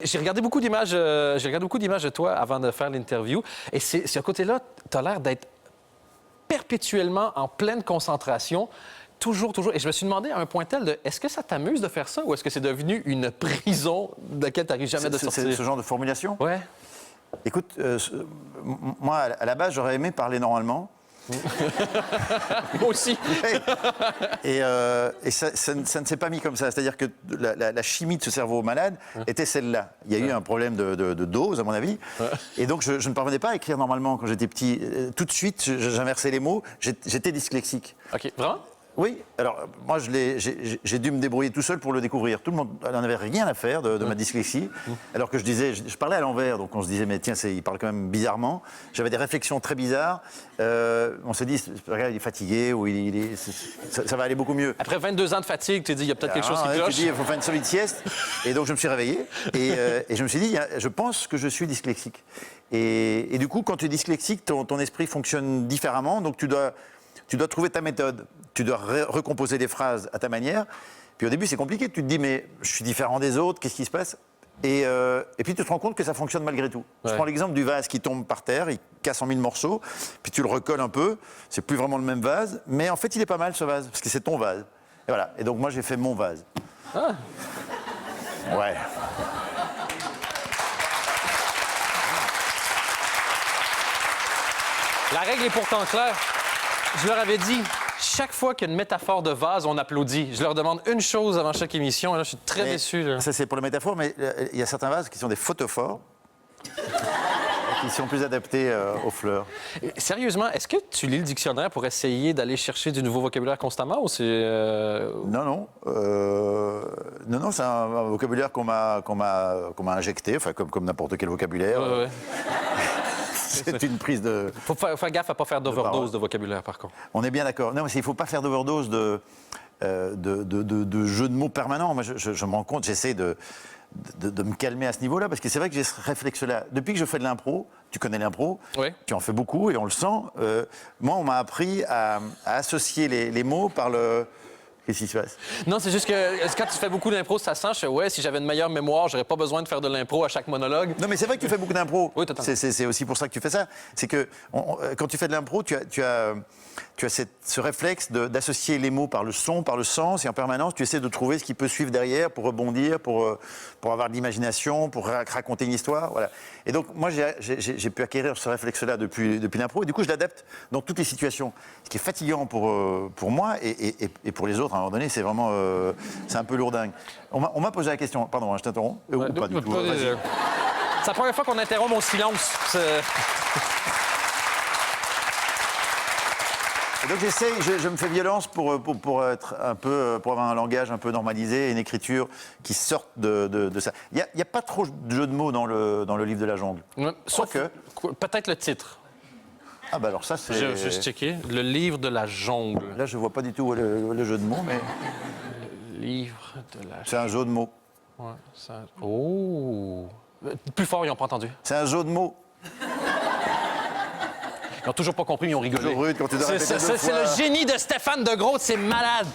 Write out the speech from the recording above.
J'ai regardé beaucoup d'images de toi avant de faire l'interview. Et c'est ce côté-là, tu as l'air d'être perpétuellement en pleine concentration. Toujours, toujours. Et je me suis demandé à un point tel de, est-ce que ça t'amuse de faire ça ou est-ce que c'est devenu une prison de laquelle tu n'arrives jamais de sortir? C'est ce genre de formulation? Ouais. Écoute, moi, à la base, j'aurais aimé parler normalement. Moi aussi. Et ça ne s'est pas mis comme ça. C'est-à-dire que la chimie de ce cerveau malade était celle-là. Il y a eu un problème de dose, à mon avis. Et donc, je ne parvenais pas à écrire normalement quand j'étais petit. Tout de suite, j'inversais les mots. J'étais dyslexique. OK. Vraiment? Oui, alors moi j'ai dû me débrouiller tout seul pour le découvrir. Tout le monde n'en avait rien à faire de ma dyslexie, alors que je parlais à l'envers, donc on se disait mais tiens, il parle quand même bizarrement. J'avais des réflexions très bizarres. On s'est dit, regarde, il est fatigué ou ça va aller beaucoup mieux. Après 22 ans de fatigue, tu t'es dit, il y a peut-être quelque chose qui cloche. Tu dis, il faut faire une solide sieste. Et donc je me suis réveillé et je me suis dit, je pense que je suis dyslexique. Et du coup, quand tu es dyslexique, ton esprit fonctionne différemment, donc tu dois trouver ta méthode. Tu dois recomposer des phrases à ta manière. Puis au début, c'est compliqué. Tu te dis, mais je suis différent des autres, qu'est-ce qui se passe? Et puis tu te rends compte que ça fonctionne malgré tout. Ouais. Je prends l'exemple du vase qui tombe par terre, il casse en 1000 morceaux, puis tu le recolles un peu, c'est plus vraiment le même vase, mais en fait, il est pas mal ce vase, parce que c'est ton vase. Et voilà. Et donc moi, j'ai fait mon vase. Ah. Ouais. La règle est pourtant claire. Je leur avais dit, chaque fois qu'il y a une métaphore de vase, on applaudit. Je leur demande une chose avant chaque émission, et là, je suis très déçu. Là. Ça, c'est pour la métaphore, mais il y a certains vases qui sont des photophores, qui sont plus adaptés aux fleurs. Sérieusement, est-ce que tu lis le dictionnaire pour essayer d'aller chercher du nouveau vocabulaire constamment, ou c'est... Non, c'est un vocabulaire qu'on m'a injecté, enfin, comme n'importe quel vocabulaire. Ouais. C'est une prise de... Faut faire gaffe à ne pas faire d'overdose de vocabulaire, par contre. On est bien d'accord. Non, mais il ne faut pas faire d'overdose de jeux de mots permanents. Moi, je me rends compte, j'essaie de me calmer à ce niveau-là, parce que c'est vrai que j'ai ce réflexe-là. Depuis que je fais de l'impro, tu connais l'impro, oui. Tu en fais beaucoup et on le sent. Moi, on m'a appris à associer les mots par le... Qu'est-ce qui se passe? Non, c'est juste que quand tu fais beaucoup d'impro, ça sent. Ouais, si j'avais une meilleure mémoire, j'aurais pas besoin de faire de l'impro à chaque monologue. Non, mais c'est vrai que tu fais beaucoup d'impro. Oui, totalement. C'est aussi pour ça que tu fais ça. C'est que quand tu fais de l'impro, tu as ce réflexe d'associer les mots par le son, par le sens, et en permanence, tu essaies de trouver ce qui peut suivre derrière pour rebondir, pour avoir de l'imagination, pour raconter une histoire. Voilà. Et donc, moi, j'ai pu acquérir ce réflexe-là depuis l'impro, et du coup, je l'adapte dans toutes les situations. Ce qui est fatigant pour moi et pour les autres, à un moment donné, c'est vraiment... c'est un peu lourdingue. On m'a posé la question... Pardon, je t'interromps? Ou pas du tout? C'est la première fois qu'on interrompt mon silence. Et donc j'essaye, je me fais violence pour être un peu, pour avoir un langage un peu normalisé, une écriture qui sorte de ça. Il y a pas trop de jeux de mots dans le livre de la jungle. Sauf que peut-être le titre. Ah bah alors ça c'est... Je vais juste checker. Le livre de la jungle. Là je vois pas du tout le jeu de mots, mais... Le livre de la jungle. C'est un jeu de mots. Ouais, ça... Oh! Plus fort, ils n'ont pas entendu. C'est un jeu de mots. Ils n'ont toujours pas compris, ils ont rigolé. Toujours rude quand tu dois répéter deux fois. C'est le génie de Stéphane de Groot, c'est malade!